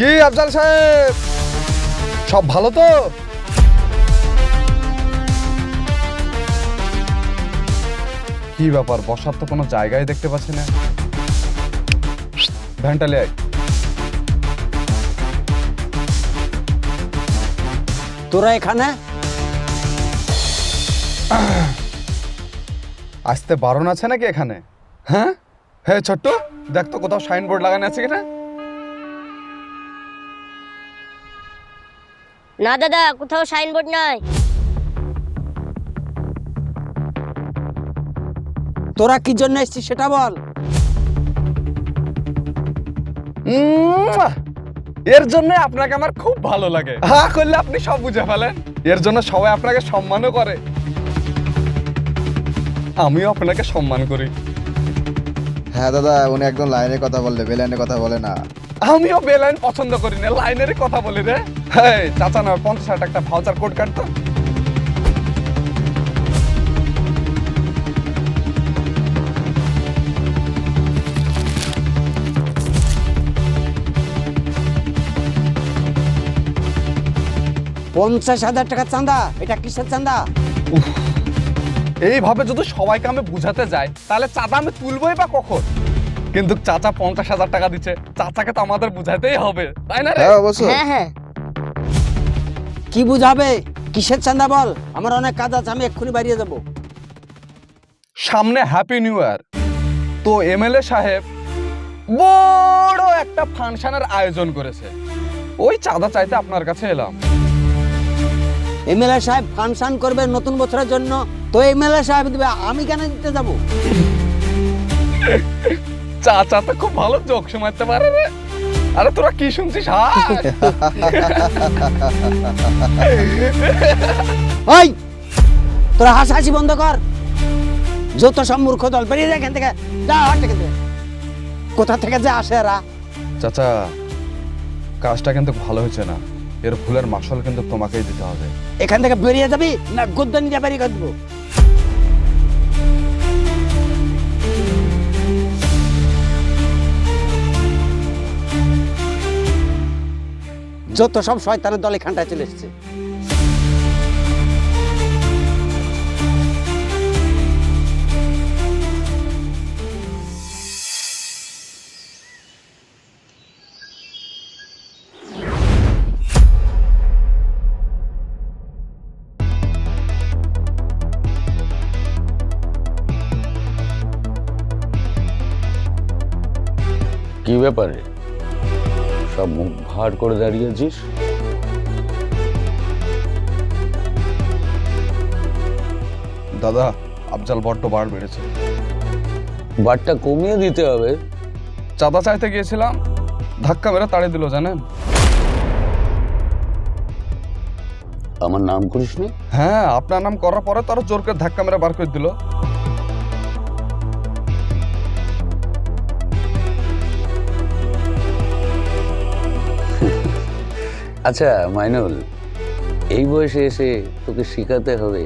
কি আফজাল সাহেব, সব ভালো তো? কি ব্যাপার, বসার তো কোনো জায়গায় দেখতে পাচ্ছি না। ভ্যানটা লে আয়। তোরা এখানে আসতে বারণ আছে নাকি এখানে? হ্যাঁ হ্যাঁ ছোট্ট, দেখ তো কোথাও সাইনবোর্ড লাগানো আছে কিনা। না দাদা, কোথাও সাইনবোর্ড নাই। তোরা কি জন্য এসেছিস সেটা বল। এর জন্য আপনাকে আমার খুব ভালো লাগে। হ্যাঁ করলে আপনি সব বুঝে ফেলেন। এর জন্য সবাই আপনাকে সম্মানও করে, আমিও আপনাকে সম্মান করি। হ্যাঁ দাদা, উনি একদম লাইনের কথা বললে, বেলাইনের কথা বলে না। আমিও বেলাইন পছন্দ করি না, লাইনেরই কথা বলি রে। হ্যাঁ চাচা না 50 টাকা ভাউচার কোড কাটতো। $50,000 টাকা চাঁদা, এটা কিসের চাঁদা? এইভাবে যদি সবাইকে আমি বুঝাতে যাই তাহলে চাঁদা আমি তুলবই বা কখন? কিন্তু চাচা 50,000 টাকা দিচ্ছে, চাচাকে তো আমাদের বুঝাতেই হবে, তাই না রে? হ্যাঁ অবশ্যই। হ্যাঁ হ্যাঁ, কি বুঝাবে? কিসের চাঁদা বল, আমার অনেক কাজ আছে, আমি এক্ষুনি বাড়িয়ে যাবো। সামনে হ্যাপি নিউ ইয়ার, তো এমএলএ সাহেব বড় একটা ফাংশনের আয়োজন করেছে, ওই চাঁদা চাইতে আপনার কাছে এলাম। এমএলএ সাহেব ফাংশন করবে নতুন বছরের জন্য, তো এমএলএ সাহেব দিবে, আমি কেন দিতে যাব? চাচা তো খুব ভালো জোক মারতে পারে রে। আরে তোরা কি শুনছিস? ওই তোরা হাসাহাসি বন্ধ কর, যত সব মূর্খ দল, বেরিয়ে যায় এখান থেকে, যা হাট থেকে। কোথা থেকে যে আসে এরা? চাচা কাজটা কিন্তু ভালো হয়েছে না, এর ভুলের মাসল কিন্তু তোমাকেই দিতে হবে। এখান থেকে বেরিয়ে যাবি না গদ্দ নিয়ে বেরিয়ে করে দেবো? যত সব শয়তানের দল এখানটায় চলে এসছে। কি ব্যাপারে সব মুখ ভার করে দাঁড়িয়েছিস? দাদা আফজাল বড্ড বার বেড়েছে, বারটা কমিয়ে দিতে হবে। চাঁদা চাইতে গিয়েছিলাম, ধাক্কা মেরে তাড়িয়ে দিল জানেন। আমার নাম করিস নি? হ্যাঁ আপনার নাম করার পরে তারা জোর করে ধাক্কা মেরে বার করে দিল। আচ্ছা মাইনুল, এই বয়সে এসে তোকে শিখাতে হবে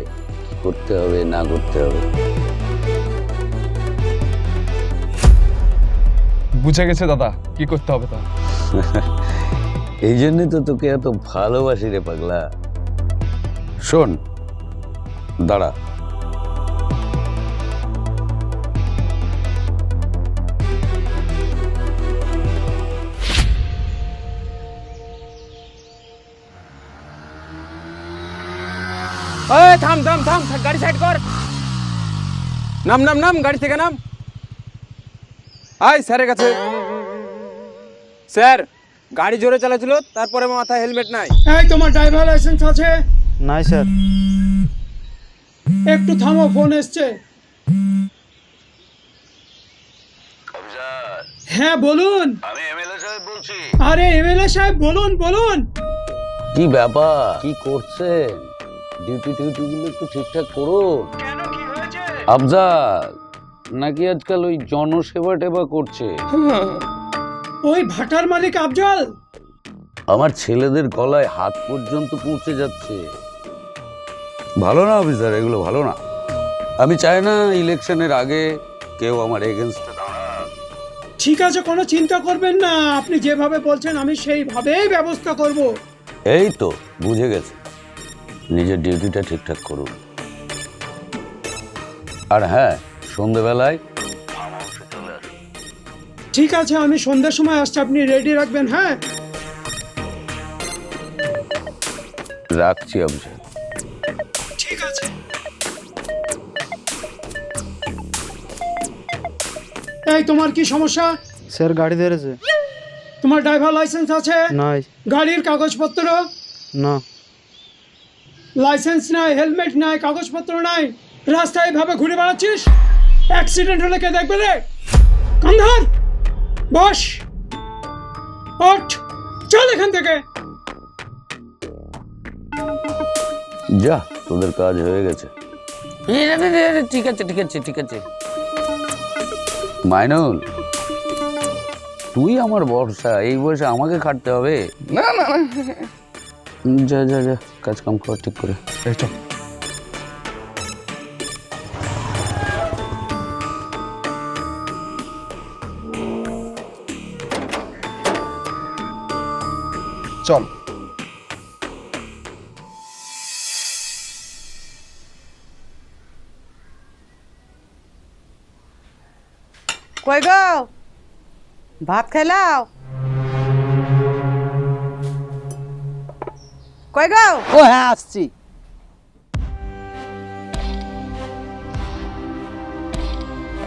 কি করতে হবে না করতে হবে। বুঝে গেছে দাদা কি করতে হবে তা। এই জন্য তো তোকে এত ভালোবাসি রে পাগলা। শোন, দাঁড়া। থাম থাম থাম, গাড়ি সাইড কর। নাম নাম নাম, গাড়ি থেকে নাম। আয় স্যারের কাছে। স্যার, গাড়ি জোরে চালাচ্ছিল, তারপরে মাথায় হেলমেট নাই। এই তোমার ড্রাইভার লাইসেন্স আছে? নাই স্যার। একটু থামো, ফোন এসছে। হ্যাঁ বলুন। আমি এমএলএ সাহেব বলছি। আরে এমএলএ সাহেব বলুন বলুন। কি ব্যাপার, কি করছেন? ডিউটি গুলো একটু ঠিকঠাক করুন। কেন, কি হয়েছে? আফজাল নাকি আজকাল ওই জনসেবা টেবা করছে? ওই ভাটার মালিক আফজাল? আমার ছেলেদের গলায় হাত পর্যন্ত পৌঁছে যাচ্ছে। ভালো না অফিসার, এগুলো ভালো না। আমি চাই না ইলেকশনের আগে কেউ আমার এগেনস্টে দাঁড়াক। ঠিক আছে, কোনো চিন্তা করবেন না, আপনি যেভাবে বলছেন আমি সেইভাবেই ব্যবস্থা করব। এই তো বুঝে গেছে, নিজের ডিউটিটা ঠিকঠাক করুন। আর হ্যাঁ, সন্ধেবেলায় ঠিক আছে, আমি সন্ধ্যার সময় আসছি, আপনি রেডি রাখবেন। হ্যাঁ, রাখছি অফিসার। ঠিক আছে। এই, তোমার কি সমস্যা? স্যার গাড়ি ধরেছে। তোমার ড্রাইভার লাইসেন্স আছে? নাই। গাড়ির কাগজপত্র? না। লাইসেন্স নাই, হেলমেট নাই, কাগজপত্র নাই, রাস্তায় এভাবে ঘুরে বেড়াচ্ছিস? অ্যাক্সিডেন্ট হলে কে দেখবে রে? কান্ধার বস, ওঠ, চল এখান থেকে। যা, তোদের কাজ হয়ে গেছে। ঠিক আছে ঠিক আছে ঠিক আছে। মাইনুল, তুই আমার ভরসা, এই বয়সে আমাকে খাটতে হবে? না না না, যা যা যা, কাজ কাম কর ঠিক করে। এই চল। চল। কই গো, ভাত খাইলাও? কই গো? ও হ্যাঁ, আসছি।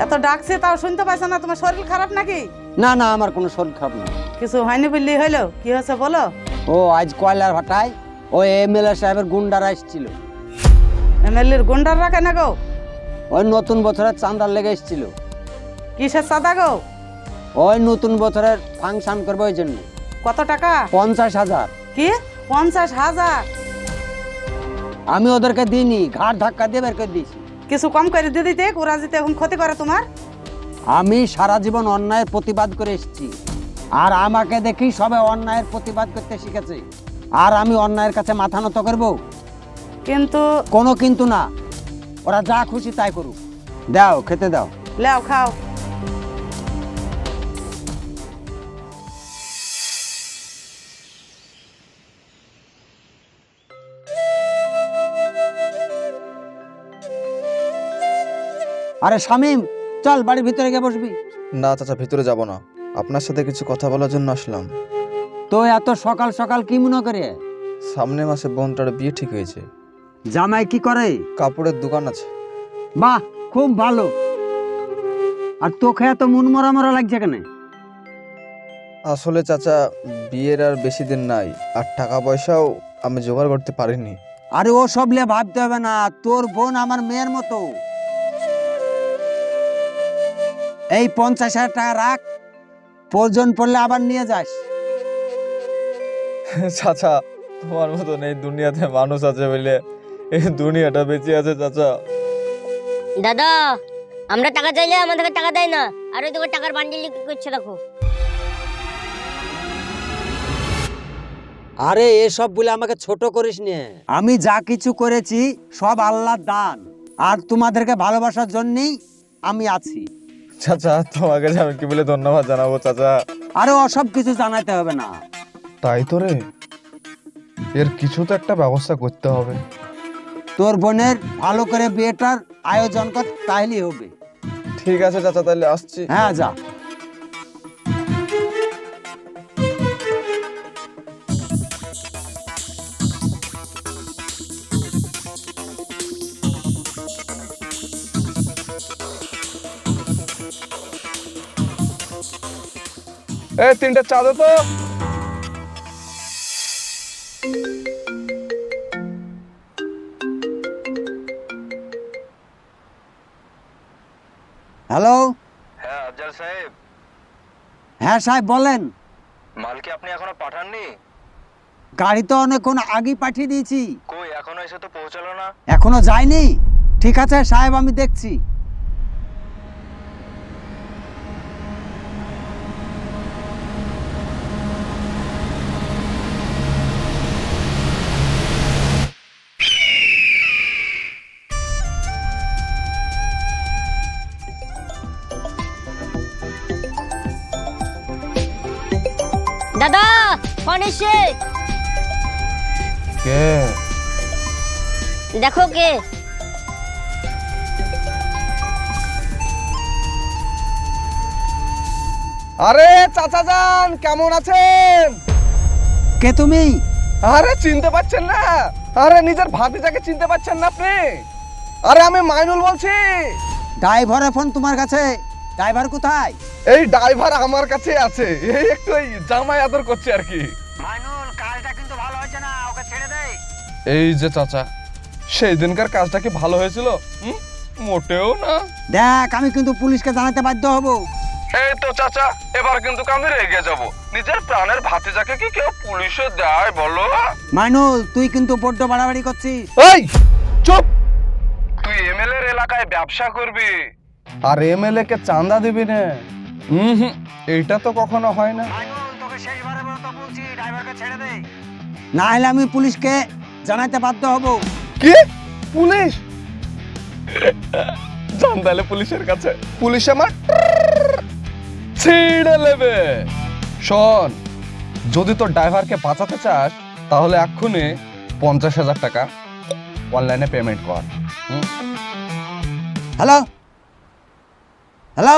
এত ডাকছে তাও শুনতে পাইছ না? তোমার শরীর খারাপ নাকি? না না, আমার কোনো শরীর খারাপ না। কিছু হয়নি বললি হইলো? কি হয়েছে বলো। ও আজ কয়লার ভাটায় ওই এমএলএ সাহেবের গুন্ডারা এসেছিল। এমএলএর গুন্ডার রাখে না গো? ওই নতুন বছরের চাঁদার লেগে এসেছিল। কিসের সাদা গো? ওই নতুন বছরের ফাংশন করবে, ওই জন্য। কত টাকা? 50,000। কি 50,000? আমি ওদেরকে দিইনি, ঘাট ধাক্কা দিয়ে বের করে দিয়েছি। কিছু কম করে দিয়ে দিতে, ওরা যদি এখন ক্ষতি করে তোমার। আমি সারা জীবন অন্যায়ের প্রতিবাদ করে এসেছি, আর আমাকে দেখেই সবাই অন্যায়ের প্রতিবাদ করতে শিখেছে। আর আমি অন্যায়ের কাছে মাথা নত করব? কিন্তু কোনো কিন্তু না, ওরা যা খুশি তাই করুক। দাও, খেতে দাও। লেও খাও। আরে শামিম, চল বাড়ির ভিতরে গিয়ে বসবি। না চাচা, ভিতরে যাব না, আপনার সাথে কিছু কথা বলার জন্য আসলাম। তো এত সকাল সকাল কি মনে করে? সামনের মাসে বোনটার বিয়ে ঠিক হয়েছে। জামাই কি করে? কাপড়ের দোকান আছে। বাহ, খুব ভালো। আর তোকে এত মন মরা মরা লাগছে কেন? আসলে চাচা, বিয়ের আর বেশি দিন নাই, আর টাকা পয়সাও আমি জোগাড় করতে পারিনি। আরে ও সব নিয়ে ভাবতে হবে না, তোর বোন আমার মেয়ের মতো। এই 50,000 টাকা রাখ, প্রয়োজন পড়লে আবার নিয়ে যাস। চাচা, তোমার মতন এই দুনিয়াতে মানুষ আছে বলে এই দুনিয়াটা বেঁচে আছে চাচা। দাদা, আমরা টাকা চাইলে আমাদেরকে টাকা দেয় না, আর ওই তোকে টাকার বান্ডিল কি করছে দেখো। আরে এসব বলে আমাকে ছোট করিস নে। আমি যা কিছু করেছি সব আল্লাহর দান, আর তোমাদেরকে ভালোবাসার জন্যই আমি আছি। চাচা, তোমাকে যে আমি কি বলে ধন্যবাদ জানাবো চাচা। আরে ওসব কিছু জানাতে হবে না। তাই তো রে, এর কিছু তো একটা ব্যবস্থা করতে হবে। তোর বোনের ভালো করে বিয়েটার আয়োজন কর, তাহলেই হবে। ঠিক আছে চাচা, তাহলে আসছি। হ্যাঁ, যা। এই 3টা চা দে তো। হ্যালো। হ্যাঁ আফজাল সাহেব। হ্যাঁ সাহেব, বলেন। মাল কি আপনি এখনো পাঠাননি? গাড়ি তো অনেকক্ষণ আগেই পাঠিয়ে দিয়েছি। কই এখনো এসে তো পৌঁছালো না। এখনো যায়নি? ঠিক আছে সাহেব, আমি দেখছি। দাদা ফোন এসে কে? দেখো কে। আরে চাচা যান, কেমন আছেন? কে তুমি? আরে চিনতে পারছেন না? আরে নিজের ভাতিজাকে চিনতে পারছেন না আপনি? আরে আমি মাইনুল বলছি। ড্রাইভারের ফোন তোমার কাছে? ড্রাইভার কোথায়? এই ড্রাইভার আমার কাছে আছে, এই একটু এই জামাই আদর করছে আর কি। মাইনুল, কাজটা কিন্তু ভালো হয়েছে না, ওকে ছেড়ে দেই। এই যে চাচা, সেই দিনকার কাজটা কি ভালো হয়েছিল? মোটেও না। দেখ, আমি কিন্তু পুলিশকে জানাতে বাধ্য হব। এই তো চাচা, এবার কিন্তু আমি রেগে যাব। নিজের প্রাণের ভাতিজাকে কি কেউ পুলিশে দেয় বলো? মাইনুল, তুই কিন্তু বড্ড বাড়াবাড়ি করছিস। এই চুপ! তুই এমএলএ এর এলাকায় ব্যবসা করবি আর এমএলএ কে চাঁদা দিবি না? এইটা তো কখনো হয় না। না হলে আমি পুলিশকে জানাতে বাধ্য হব। কি? পুলিশ? জান তাহলে পুলিশের কাছে, পুলিশ আমার ছিঁড়ে নেবে। শোন, যদি তোর ড্রাইভারকে বাঁচাতে চাস তাহলে এক্ষুনি 50,000 টাকা অনলাইনে পেমেন্ট কর। হ্যালো হ্যালো,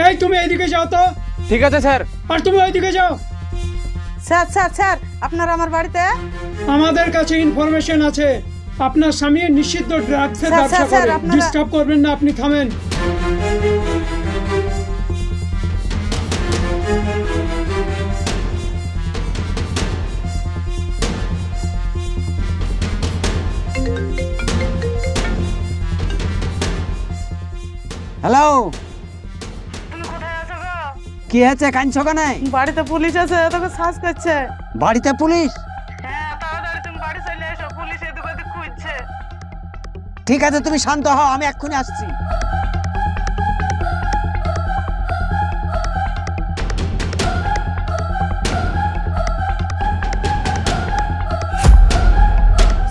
এই তুমি এইদিকে যাও তো, ঠিক আছে স্যার। আর তুমি ওইদিকে যাও। স্যার স্যার স্যার, আপনারা আমার বাড়িতে? আমাদের কাছে ইনফরমেশন আছে আপনার স্বামী নিষিদ্ধ ড্রাগসের স্যার, ব্যবসা স্যার, স্যার, করে। আপনারা- ডিস্টার্ব করবেন না, আপনি থামেন। হ্যালো, কি হয়েছে? কাঁদছো কেন? বাড়িতে পুলিশ আছে, তোকে সার্চ করছে। বাড়িতে পুলিশ? হ্যাঁ, তাড়াতাড়ি তুমি বাড়ি চলে এসো, পুলিশ এদিক ওদিক খুঁজছে। ঠিক আছে, তুমি শান্ত হও, আমি এক্ষুনি আসছি।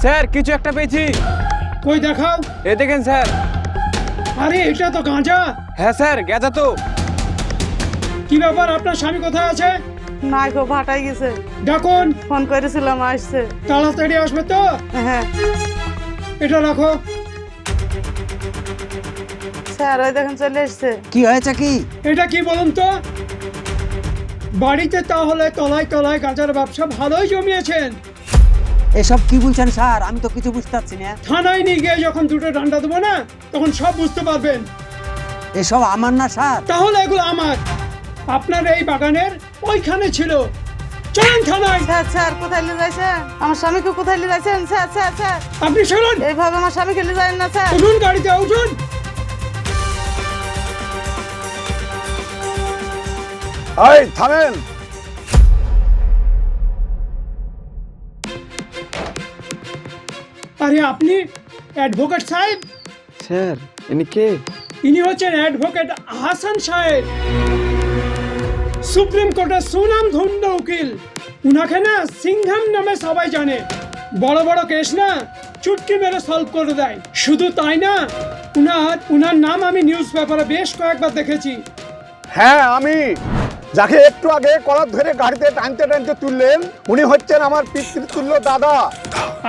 স্যার কিছু একটা পেয়েছি। কই দেখাও। এ দেখেন স্যার। আরে এটা তো গাঁজা। হ্যাঁ স্যার, গেঁজা তো। কি ব্যাপার, আপনার স্বামী কোথায় আছে? নাই গো, ভাটাই গেছে। ডাকুন। ফোন করেছিলাম, আসছে। তাড়াতাড়ি আসবে তো। হ্যাঁ এটা রাখো। স্যার, ওই দেখেন চলে এসছে। কি হয়েছে কি? এটা কি বলুন তো? বাড়িতে তাহলে তলায় তলায় গাঁজার ব্যবসা ভালোই জমিয়েছেন। এসব কি বলছেন স্যার? আমি তো কিছু বুঝতে পারছি না। থানায় নিয়ে গিয়ে যখন দুটো ডান্ডা দেবো না, তখন সব বুঝতে পারবেন। এসব আমার না স্যার। তাহলে এগুলো আমার। আপনার এই বাগানের ওইখানে ছিল। চলেন থানায়। স্যার স্যার, কোথায় নিয়ে যাচ্ছেন? আমার স্বামীকে কোথায় নিয়ে যাচ্ছেন? স্যার স্যার স্যার, আপনি শুনুন। এইভাবে আমার স্বামীকে নিয়ে যায় না স্যার। উঠুন গাড়িতে, উঠুন। এই থামেন। আরে আপনি অ্যাডভোকেট সাহেব? স্যার ইনি কে? ইনি হচ্ছেন অ্যাডভোকেট হাসান সাহেব, সুপ্রিম কোর্টের সুনাম ধন্য উকিল। উনাকে না সিংহাম নামে সবাই জানে। বড় বড় কেস না চুটকি মেরে সলভ করে দেয়। শুধু তাই না, উনার নাম আমি নিউজ পেপারে বেশ কয়েকবার দেখেছি। হ্যাঁ, আমি যাকে একটু আগে কলার ধরে গাড়িতে টানতে টানতে তুললেন, উনি হচ্ছেন আমার পিতৃতুল্য দাদা।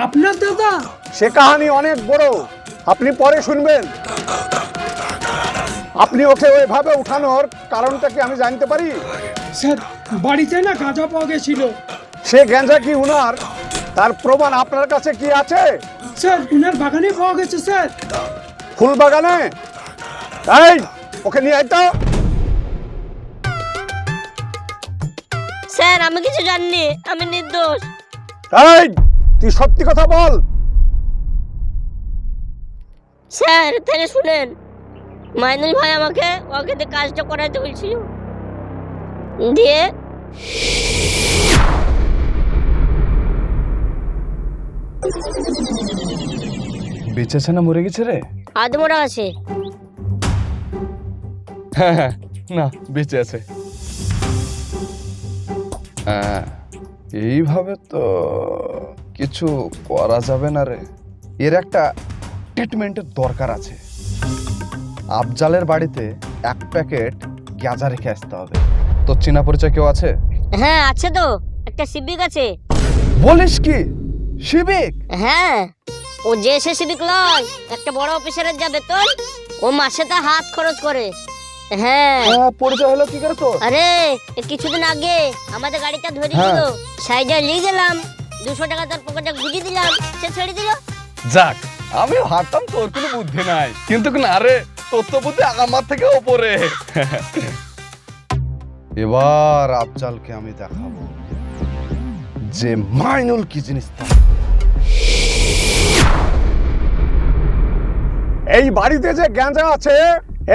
আপনার দাদা? সে কাহিনী অনেক বড়, আপনি পরে শুনবেন। আপনি ওকে ওইভাবে উঠানোর কারণটা কি আমি জানতে পারি? স্যার, বাড়িতে না গাঁজা পাওয়া গেছিল। সে গাঁজা কি উনার? তার প্রমাণ আপনার কাছে কি আছে? স্যার, উনার বাগানে পাওয়া গেছে স্যার। ফুল বাগানে? এই, ওকে নিয়ে আয় তো। স্যার আমি কিছু জানিনি, আমি নির্দোষ। এই, তুই সত্যি কথা বল। স্যার তাহলে শুনেন, মাইনুল ভাই আমাকে ওকে দিয়ে কাজটা করাতে বলছিল, দিয়ে বেঁচেছে না মরে গেছে রে? আদমরা আছে। হ্যাঁ, না বেঁচে আছে। এইভাবে তো কিছু করা যাবে না রে, এর একটা ট্রিটমেন্টের দরকার আছে। আফজালের বাড়িতে 1 প্যাকেট গাঁজা রেখে আসতে হবে। তোর চেনা পরিচয় কেউ আছে? হ্যাঁ আছে তো, একটা সিভিক আছে। বলিস কি, শিবিক? হ্যাঁ, ও যে সে সিভিক লয়, একটা বড় অফিসারের যা বেতন, ও মাসে তা হাত খরচ করে। হ্যাঁ, পরিচয় হলো কি করে তোর? আরে এ কিছুদিন আগে আমাদের গাড়িটা ধরে হ্যাঁ। দিল, সাইডে নিয়ে গেলাম, 200 টাকা তার পকেটে গুঁজে দিলাম, সে ছেড়ে দিল। যাক, আমি ভাবতাম তোর কোনো বুদ্ধি নাই, কিন্তু না রে, তোর তো বুদ্ধি আমার থেকে ওপরে। এবার আফজালকে আমি দেখাবো যে মাইনুল কি জিনিস। এই বাড়িতে যে গাঁজা আছে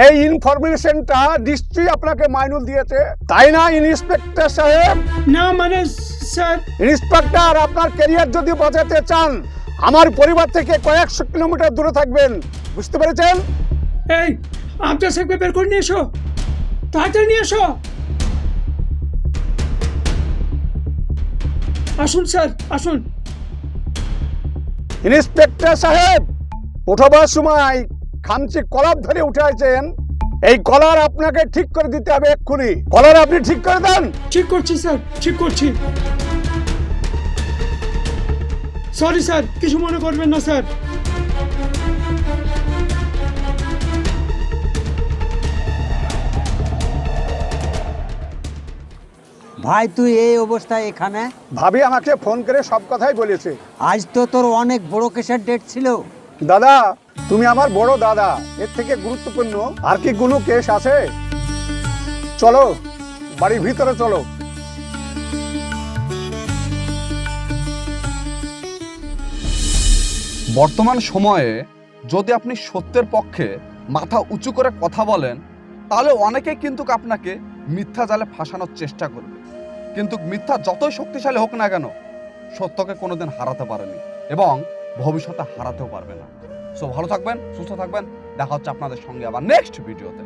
এই ইনফরমেশনটা নিশ্চয়ই আপনাকে মাইনুল দিয়েছে, তাই না ইন্সপেক্টর সাহেব? না মানে স্যার, ইন্সপেক্টর, আপনার ক্যারিয়ার যদি বাঁচাতে চান আমার পরিবার থেকে কয়েকশো কিলোমিটার দূরে থাকবেন, বুঝতে পেরেছেন? এই আফজাল সাহেবকে বের করে নিয়ে এসো, তাড়াতাড়ি নিয়ে এসো। আসুন স্যার, আসুন। ইন্সপেক্টর সাহেব, ওঠাবার সময় খামচি কলার ধরে উঠে আছেন, এই কলার আপনাকে ঠিক করে দিতে হবে এক্ষুনি। কলার আপনি ঠিক করে দেন। ঠিক করছি স্যার, ঠিক করছি। সরি স্যার, কিছু মনে করবেন না স্যার। ভাই তুই এই অবস্থায় এখানে? ভাবি আমাকে ফোন করে সব কথাই বলেছে। আজ তো তোর অনেক বড় কেসের ডেট ছিল। দাদা, তুমি আমার বড় দাদা, এর থেকে গুরুত্বপূর্ণ আর কি কোনো কেস আছে? চলো বাড়ির ভিতরে চলো। বর্তমান সময়ে যদি আপনি সত্যের পক্ষে মাথা উঁচু করে কথা বলেন, তাহলে অনেকে কিন্তু আপনাকে মিথ্যা জালে ফাঁসানোর চেষ্টা করবে, কিন্তু মিথ্যা যতই শক্তিশালী হোক না কেন সত্যকে কোনোদিন হারাতে পারেনি এবং ভবিষ্যতে হারাতেও পারবে না। সো ভালো থাকবেন, সুস্থ থাকবেন, দেখা হচ্ছে আপনাদের সঙ্গে আবার নেক্সট ভিডিওতে।